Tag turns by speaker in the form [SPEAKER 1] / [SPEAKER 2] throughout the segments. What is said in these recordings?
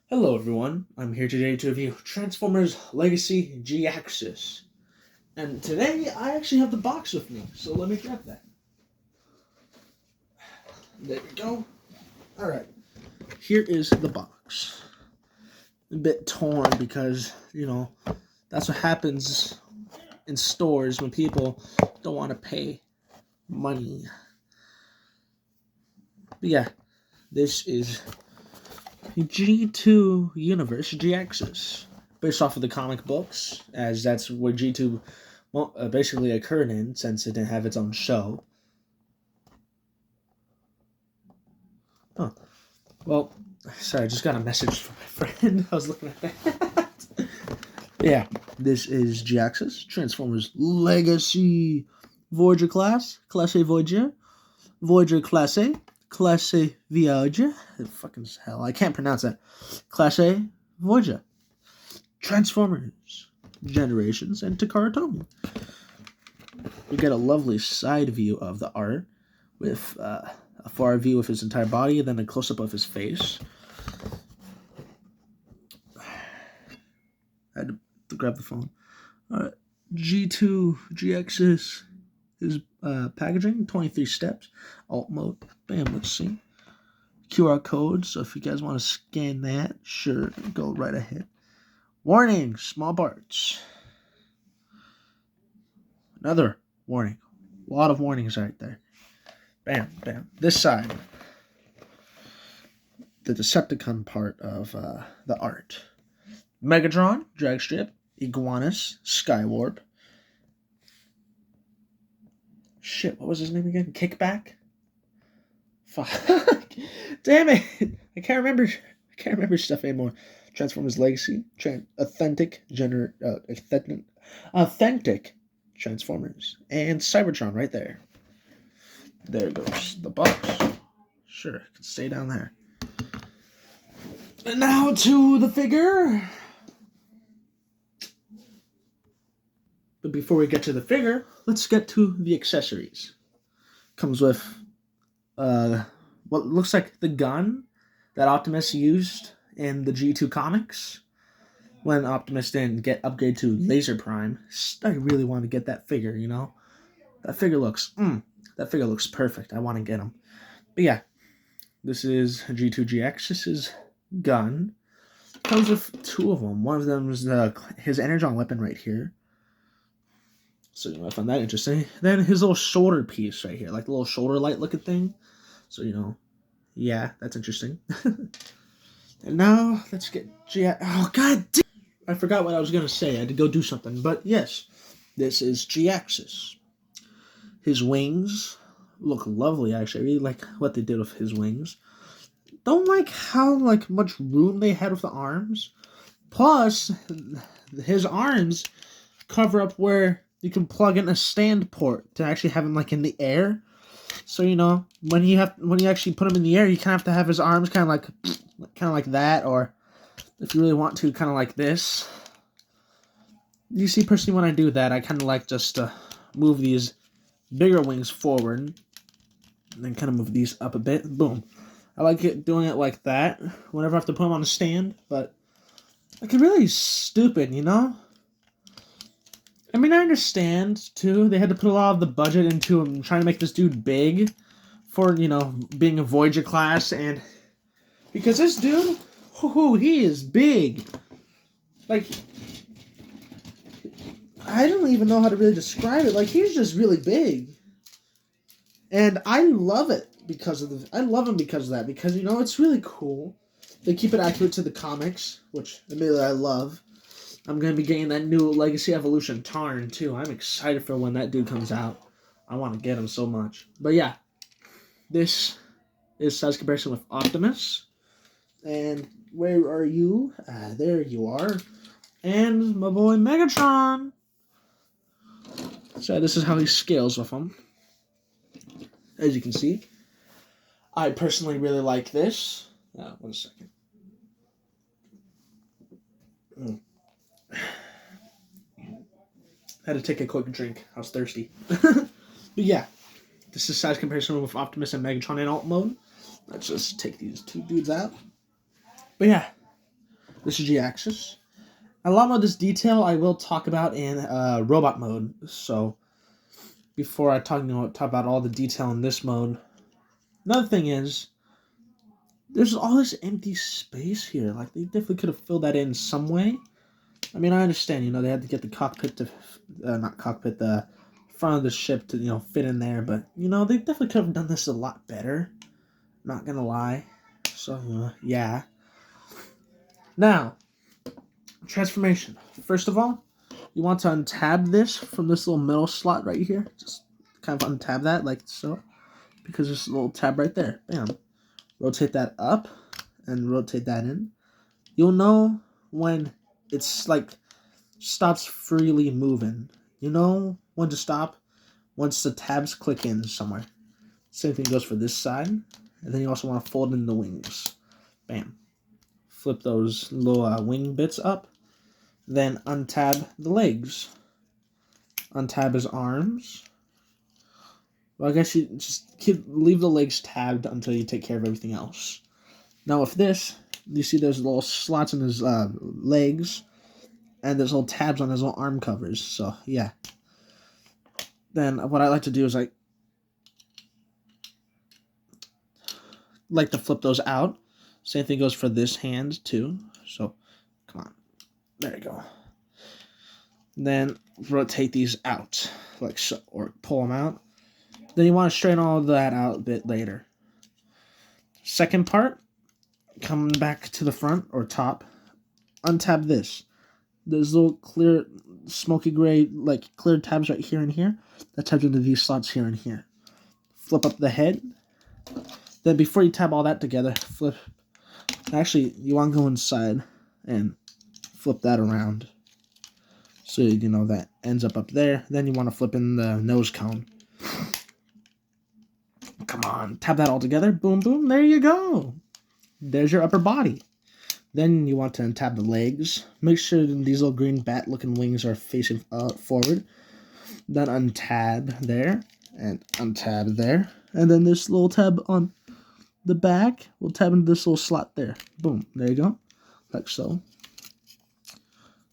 [SPEAKER 1] Hello everyone, I'm here today to review Transformers Legacy Jhixus. And today I actually have the box with me, so let me grab that. There we go. Alright, here is the box. A bit torn because, that's what happens in stores when people don't want to pay money. But yeah, this is G2 Universe Jhixus, based off of the comic books, as that's where G2 basically occurred in, since it didn't have its own show. Oh, well, sorry, I just got a message from my friend. I was looking at that. Yeah, this is Jhixus, Transformers Legacy, Voyager Class, Classe Voyager, Voyager Classe, Classe Voyager. Fucking hell, I can't pronounce that. Classe Voyager. Transformers, Generations, and Takara. We get a lovely side view of the art with a far view of his entire body, and then a close-up of his face. I had to grab the phone. G2 Jhixus is packaging, 23 steps, alt mode. Bam, let's see. QR code, so if you guys want to scan that, sure, go right ahead. Warning, small parts. Another warning. A lot of warnings right there. Bam, bam. This side, the Decepticon part of the art. Megatron, Dragstrip, Iguanus, Skywarp. Shit, what was his name again? Kickback? Fuck. Damn it. I can't remember stuff anymore. Transformers Legacy, authentic Transformers, and Cybertron right there. There goes the box. Sure, it can stay down there. And now to the figure. But before we get to the figure, let's get to the accessories. Comes with what looks like the gun that Optimus used in the G2 comics when Optimus didn't get upgraded to Laser Prime. I really want to get that figure, That figure looks perfect. I want to get him. But yeah, this is G2 Jhixus's gun. Comes with two of them. One of them is his energon weapon right here. So, I find that interesting. Then his little shoulder piece right here, like the little shoulder light looking thing. So, yeah, that's interesting. And now, let's get oh, god damn! I forgot what I was going to say. I had to go do something. But yes, this is Jhixus. His wings look lovely, actually. I really like what they did with his wings. Don't like how much room they had with the arms. Plus, his arms cover up where you can plug in a stand port to actually have him in the air. So when you actually put him in the air, you kind of have to have his arms kind of like that, or if you really want to, kind of like this. You see, personally, when I do that, I kind of like just to move these bigger wings forward, and then kind of move these up a bit. Boom. I like doing it like that whenever I have to put them on a stand, but it's really stupid, I mean, I understand, too. They had to put a lot of the budget into trying to make this dude big for, being a Voyager class. And because this dude, he is big. I don't even know how to really describe it. He's just really big. And I love it I love him because of that. Because, it's really cool. They keep it accurate to the comics, which, admittedly, I love. I'm going to be getting that new Legacy Evolution Tarn, too. I'm excited for when that dude comes out. I want to get him so much. But yeah, this is size comparison with Optimus. And where are you? There you are. And my boy Megatron. So this is how he scales with him. As you can see. I personally really like this. 1 second. I had to take a quick drink. I was thirsty. But yeah, this is size comparison with Optimus and Megatron in alt mode. Let's just take these two dudes out. But yeah, This is Jhixus. A lot more of this detail I will talk about in robot mode. So before I talk about all the detail in this mode, another thing is there's all this empty space here. Like they definitely could have filled that in some way. I mean, I understand. They had to get the cockpit to, not cockpit, the front of the ship to fit in there. But they definitely could have done this a lot better. Not gonna lie. So yeah. Now, transformation. First of all, you want to untab this from this little middle slot right here. Just kind of untab that like so, because there's a little tab right there. Bam. Rotate that up and rotate that in. You'll know when it's like stops freely moving. You know when to stop once the tabs click in somewhere. Same thing goes for this side. And then you also want to fold in the wings. Bam. Flip those little wing bits up. Then untab the legs. Untab his arms. Well, I guess you just leave the legs tabbed until you take care of everything else. Now with this, you see there's little slots in his legs. And there's little tabs on his little arm covers. So, yeah. Then what I like to do is like to flip those out. Same thing goes for this hand too. So, come on. There you go. Then rotate these out like so, or pull them out. Then you want to straighten all of that out a bit later. Second part, come back to the front or top. Untab this. There's little clear, smoky gray, like clear tabs right here and here. That tabs into these slots here and here. Flip up the head. Then before you tab all that together, flip. Actually, you want to go inside and flip that around. So that ends up there. Then you want to flip in the nose cone. Come on, tab that all together. Boom, boom. There you go. There's your upper body. Then you want to untab the legs. Make sure these little green bat-looking wings are facing forward. Then untab there and untab there. And then this little tab on the back will tab into this little slot there. Boom. There you go. Like so.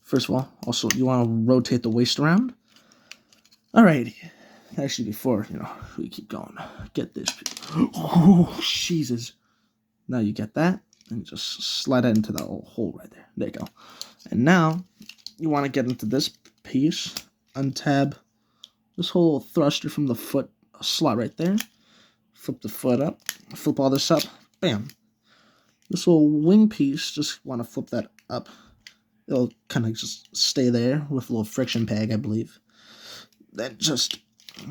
[SPEAKER 1] First of all, also you want to rotate the waist around. Alrighty. Actually, before, we keep going. Get this. Oh, Jesus. Now you get that. And just slide that into that little hole right there. There you go. And now, you want to get into this piece. Untab this whole thruster from the foot slot right there. Flip the foot up. Flip all this up. Bam. This little wing piece, just want to flip that up. It'll kind of just stay there with a little friction peg, I believe. Then just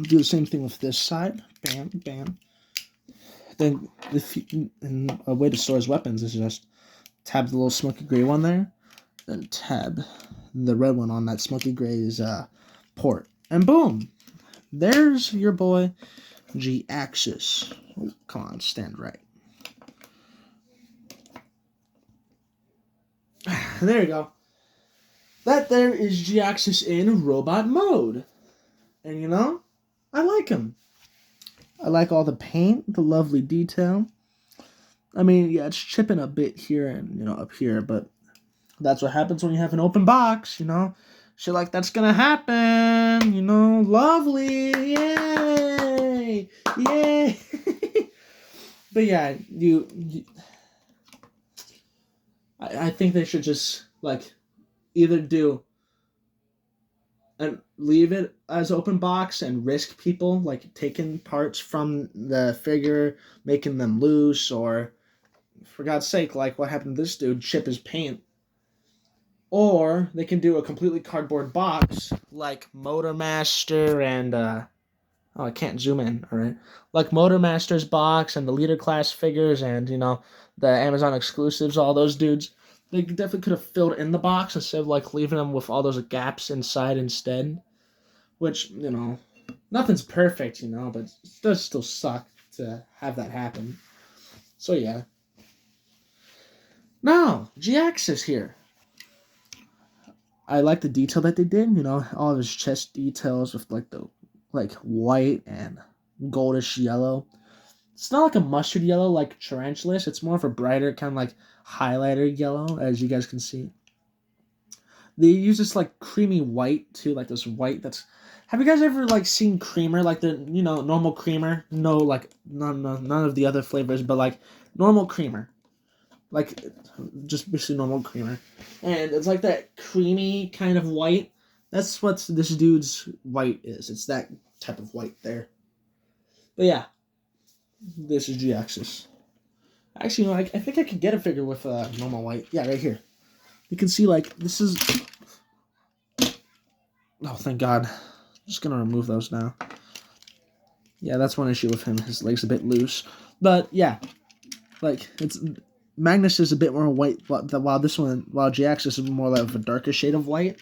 [SPEAKER 1] do the same thing with this side. Bam, bam. Then a way to store his weapons is just tab the little smoky gray one there. Then tab the red one on that smoky gray's port. And boom! There's your boy, Jhixus. Oh, come on, stand right. There you go. That there is Jhixus in robot mode. And I like him. I like all the paint, the lovely detail. I mean, yeah, it's chipping a bit here and, up here, but that's what happens when you have an open box, Shit like that's gonna happen, lovely, yay, yay. But yeah, I think they should just, either do and leave it as open box and risk people taking parts from the figure, making them loose, or for God's sake, what happened to this dude, chip his paint. Or they can do a completely cardboard box like Motormaster and I can't zoom in, alright. Like Motormaster's box and the Leader class figures and the Amazon exclusives, all those dudes. They definitely could have filled in the box instead of leaving them with all those gaps inside instead. Which, nothing's perfect, but it does still suck to have that happen. So yeah. Now, Jhixus here. I like the detail that they did, all of his chest details with the white and goldish yellow. It's not like a mustard yellow like Tarantulas. It's more of a brighter kind of like highlighter yellow, as you guys can see. They use this like creamy white too, like this white that's. Have you guys ever like seen creamer, like the normal creamer? No, like none of the other flavors, but like normal creamer, like just basically normal creamer, and it's like that creamy kind of white. That's what this dude's white is. It's that type of white there. But yeah, this is Jhixus. Actually, I think I could get a figure with normal white. Yeah, right here. You can see like this is. Oh, thank God. I'm just gonna remove those now. Yeah, that's one issue with him. His leg's a bit loose. But yeah, like it's Magnus is a bit more white, while Jhixus is more like a darker shade of white.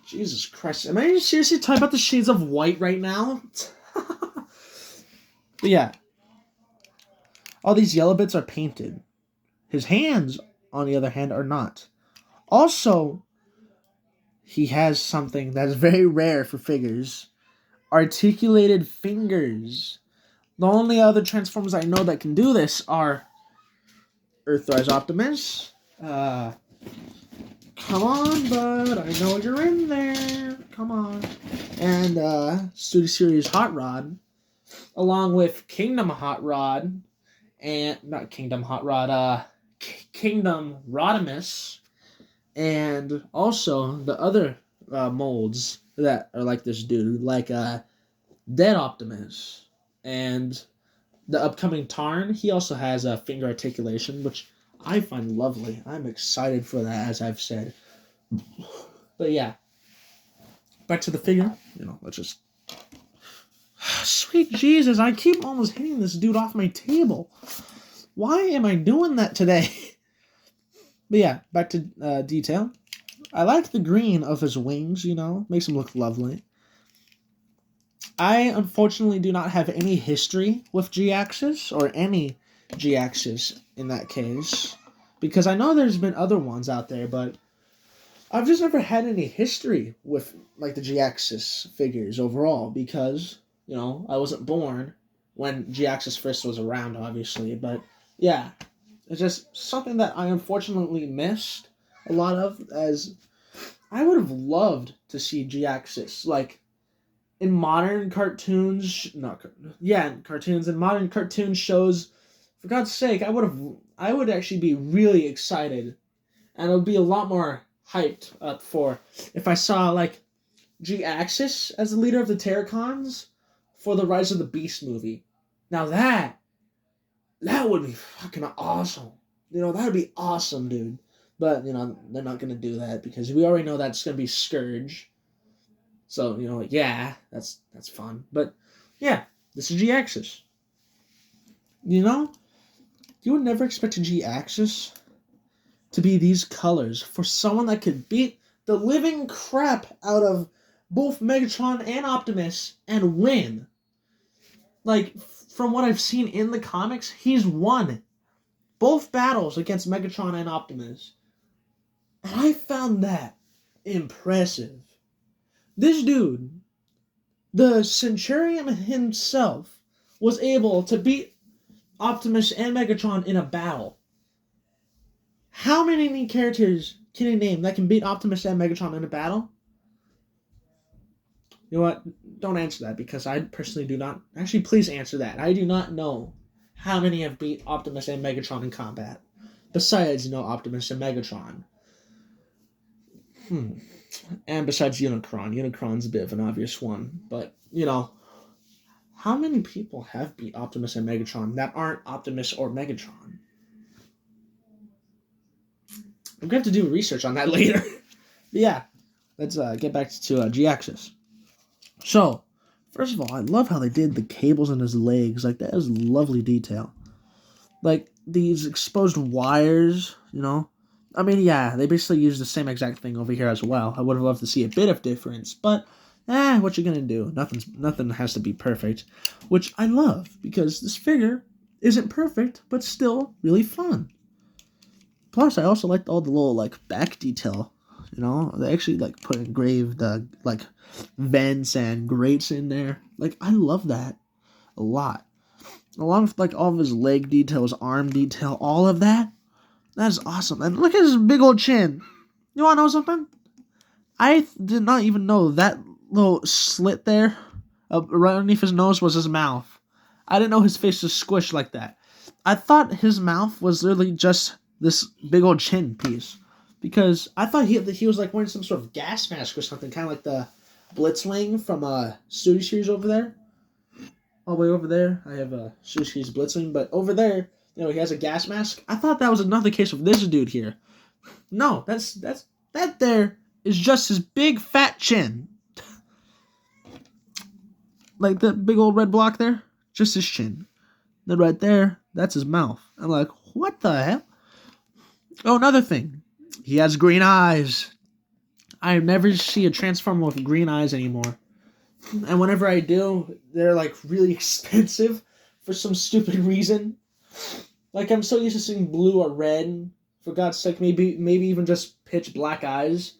[SPEAKER 1] Jesus Christ, am I seriously talking about the shades of white right now? But yeah, all these yellow bits are painted. His hands, on the other hand, are not. Also, he has something that's very rare for figures. Articulated fingers. The only other Transformers I know that can do this are Earthrise Optimus. Come on, bud. I know you're in there. Come on. And Studio Series Hot Rod. Along with Kingdom Hot Rod. And, not Kingdom Hot Rod, Kingdom Rodimus. And also the other molds that are like this dude. Like Dead Optimus. And the upcoming Tarn, he also has a finger articulation, which I find lovely. I'm excited for that, as I've said. But yeah, back to the figure. Let's just. Sweet Jesus, I keep almost hitting this dude off my table. Why am I doing that today? But yeah, back to detail. I like the green of his wings, makes him look lovely. I unfortunately do not have any history with Jhixus, or any Jhixus in that case, because I know there's been other ones out there, but I've just never had any history with like the Jhixus figures overall, because I wasn't born when Jhixus first was around, obviously. But yeah, it's just something that I unfortunately missed a lot of, as I would have loved to see Jhixus like in modern cartoons, cartoons and modern cartoon shows. For God's sake, I would actually be really excited, and I would be a lot more hyped up for if I saw like Jhixus as the leader of the Terracons for the Rise of the Beast movie. Now that would be fucking awesome. That would be awesome, dude. But they're not gonna do that because we already know that's gonna be Scourge. So, yeah, that's fun. But, yeah, this is Jhixus. You would never expect a Jhixus to be these colors for someone that could beat the living crap out of both Megatron and Optimus and win. Like, from what I've seen in the comics, he's won both battles against Megatron and Optimus. And I found that impressive. This dude, the Centurion himself, was able to beat Optimus and Megatron in a battle. How many characters can you name that can beat Optimus and Megatron in a battle? You know what? Don't answer that, because I personally do not. Actually, please answer that. I do not know how many have beat Optimus and Megatron in combat. Besides, Optimus and Megatron. And besides Unicron. Unicron's a bit of an obvious one. But, how many people have beat Optimus and Megatron that aren't Optimus or Megatron? I'm going to have to do research on that later. But yeah, let's get back to Jhixus. So, first of all, I love how they did the cables in his legs. Like, that is lovely detail. Like, these exposed wires, I mean, yeah, they basically use the same exact thing over here as well. I would have loved to see a bit of difference, but what you gonna do? Nothing has to be perfect, which I love, because this figure isn't perfect, but still really fun. Plus, I also liked all the little like back detail. They actually like put engraved like vents and grates in there. Like, I love that a lot. along with like all of his leg detail, his arm detail, all of that. That is awesome. And look at his big old chin. You wanna know something? I did not even know that little slit there, right underneath his nose, was his mouth. I didn't know his face was squished like that. I thought his mouth was literally just this big old chin piece, because I thought he was like wearing some sort of gas mask or something, kind of like the Blitzwing from Studio Series over there. All the way over there, I have a Studio Series Blitzwing, but over there, he has a gas mask. I thought that was another case of this dude here. No, that there is just his big fat chin. Like that big old red block there, just his chin. Then right there, that's his mouth. I'm like, what the hell? Oh, another thing. He has green eyes. I never see a Transformer with green eyes anymore. And whenever I do, they're like really expensive for some stupid reason. Like, I'm so used to seeing blue or red. For God's sake, maybe even just pitch black eyes.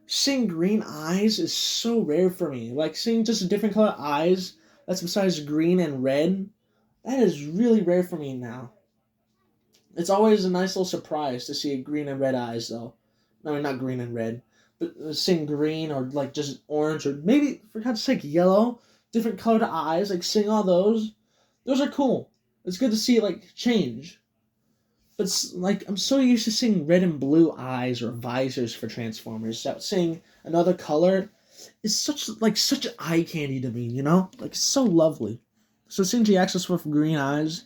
[SPEAKER 1] Seeing green eyes is so rare for me. Like, seeing just a different color eyes that's besides green and red, that is really rare for me now. It's always a nice little surprise to see green and red eyes, though. I mean, not green and red, but seeing green or like just orange or maybe, for God's sake, yellow, different colored eyes, like seeing all those are cool. It's good to see like change. But like, I'm so used to seeing red and blue eyes or visors for Transformers that seeing another color is such eye candy to me, Like, it's so lovely. So seeing Jhixus with green eyes,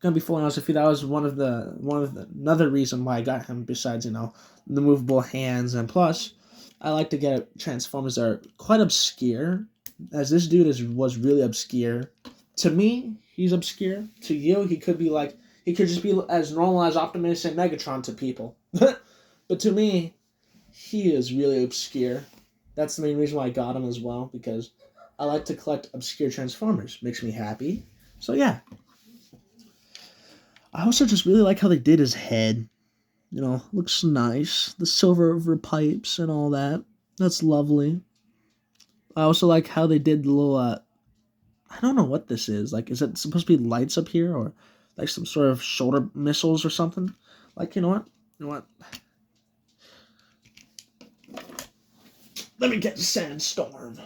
[SPEAKER 1] gonna be fully honest with you, that was one of the another reason why I got him. Besides, the movable hands, and plus, I like to get Transformers that are quite obscure. As this dude was really obscure. To me, he's obscure. To you, he could just be as normal as Optimus and Megatron to people. But to me, he is really obscure. That's the main reason why I got him as well, because I like to collect obscure Transformers. Makes me happy. So yeah. I also just really like how they did his head. Looks nice. The silver over pipes and all that. That's lovely. I also like how they did the little, I don't know what this is. Like, is it supposed to be lights up here? Or like some sort of shoulder missiles or something? Like, you know what? Let me get the Sandstorm.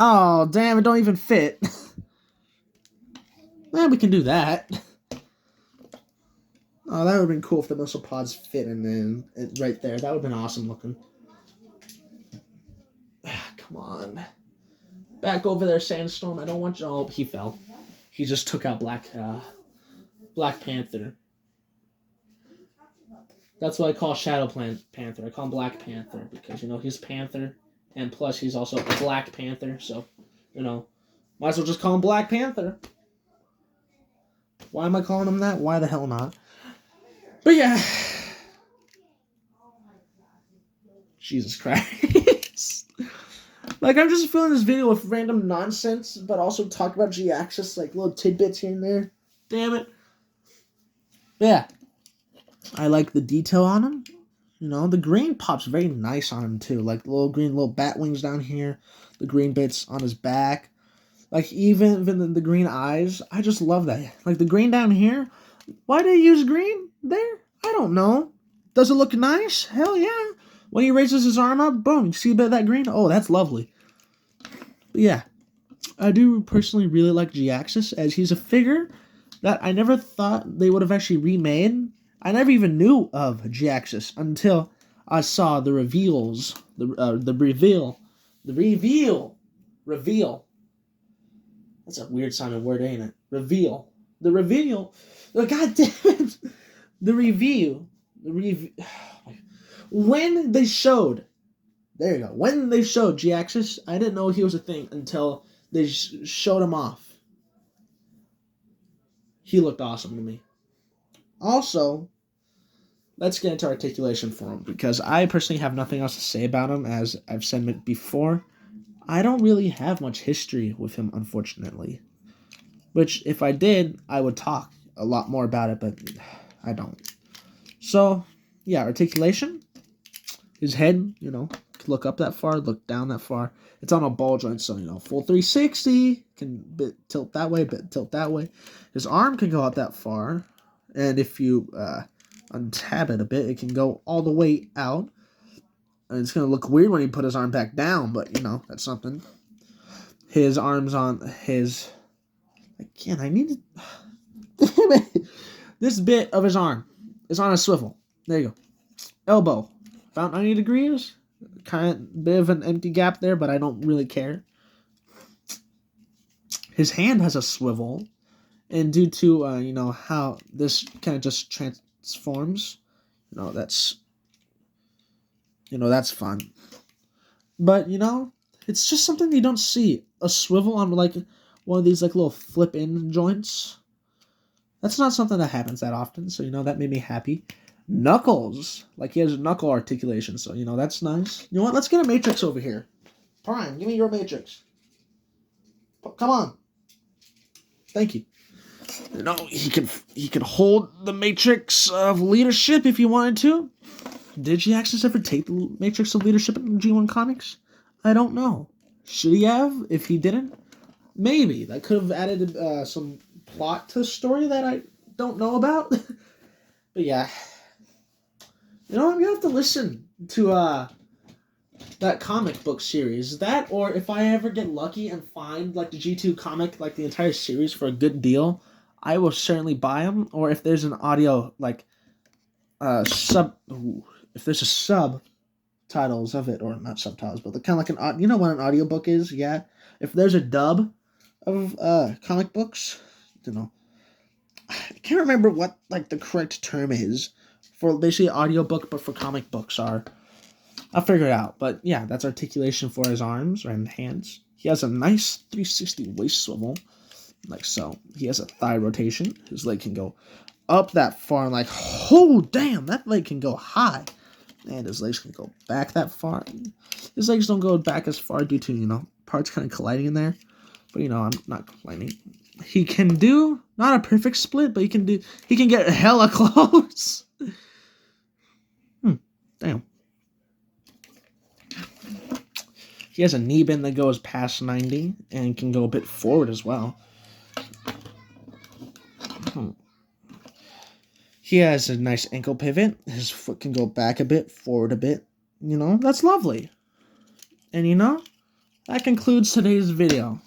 [SPEAKER 1] Oh, damn, it don't even fit. We can do that. Oh, that would have been cool if the missile pods fit in right there. That would have been awesome looking. Come on. Back over there, Sandstorm. I don't want you... Oh, he fell. He just took out Black Panther. That's what I call Shadow Panther. I call him Black Panther because, he's Panther. And plus, he's also a Black Panther. So, might as well just call him Black Panther. Why am I calling him that? Why the hell not? But yeah. Jesus Christ. Like, I'm just filling this video with random nonsense, but also talk about Jhixus, like little tidbits here and there. Damn it. Yeah. I like the detail on him. The green pops very nice on him too. Like the little bat wings down here, the green bits on his back. Like even the green eyes. I just love that. Like the green down here. Why did they use green there? I don't know. Does it look nice? Hell yeah. When he raises his arm up, boom, you see a bit of that green? Oh, that's lovely. But yeah, I do personally really like Jhixus, as he's a figure that I never thought they would have actually remade. I never even knew of Jhixus until I saw the reveals. The reveal. That's a weird sounding word, ain't it? Reveal. The reveal. Oh, God damn it. The review. When they showed, there you go. When they showed Jhixus, I didn't know he was a thing until they showed him off. He looked awesome to me. Also, let's get into articulation for him, because I personally have nothing else to say about him. As I've said before, I don't really have much history with him, unfortunately. Which, if I did, I would talk a lot more about it, but I don't. So, yeah, articulation. His head, you know, can look up that far, look down that far. It's on a ball joint, so, you know, full 360, can bit tilt that way, bit tilt that way. His arm can go out that far, and if you untab it a bit, it can go all the way out. And it's going to look weird when he put his arm back down, but, you know, that's something. His arm's on his... Again, I need to... Damn it! This bit of his arm is on a swivel. There you go. Elbow. About 90 degrees. Kind of bit of an empty gap there, but I don't really care. His hand has a swivel. And due to, you know, how this kind of just transforms, you know, that's fun. But, you know, it's just something you don't see. A swivel on, like, one of these, like, little flip-in joints. That's not something that happens that often, so, you know, that made me happy. Knuckles. Like, he has knuckle articulation, so, you know, that's nice. You know what? Let's get a Matrix over here. Prime, give me your Matrix. Come on. Thank you. You know, he could hold the Matrix of leadership if he wanted to. Did Jhixus ever take the Matrix of leadership in G1 Comics? I don't know. Should he have? If he didn't? Maybe. That could have added some plot to the story that I don't know about. But yeah. You know, I'm going to have to listen to that comic book series. That, or if I ever get lucky and find, like, the G2 comic, like, the entire series for a good deal, I will certainly buy them. Or if there's an audio, like, if there's a subtitles of it, or not subtitles, but kind of like you know what an audiobook is? Yeah. If there's a dub of comic books, you know, I can't remember what, like, the correct term is for basically audiobook, but for comic books are. I'll figure it out. But yeah, that's articulation for his arms and hands. He has a nice 360 waist swivel, like so. He has a thigh rotation. His leg can go up that far, and like, oh damn, that leg can go high. And his legs can go back that far. His legs don't go back as far due to, you know, parts kind of colliding in there. But, you know, I'm not complaining. He can do, not a perfect split, but he can get hella close. Damn. He has a knee bend that goes past 90 and can go a bit forward as well. He has a nice ankle pivot. His foot can go back a bit, forward a bit. You know, that's lovely. And you know, that concludes today's video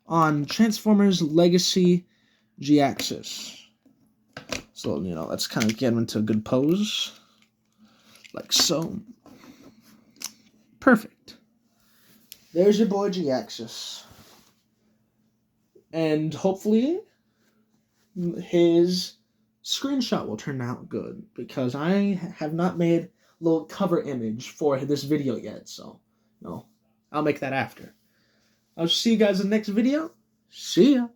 [SPEAKER 1] on Transformers Legacy Jhixus. So, you know, let's kind of get him into a good pose. Like so. Perfect. There's your boy Jhixus. And hopefully his screenshot will turn out good, because I have not made a little cover image for this video yet, so no, I'll make that after. I'll see you guys in the next video. See ya.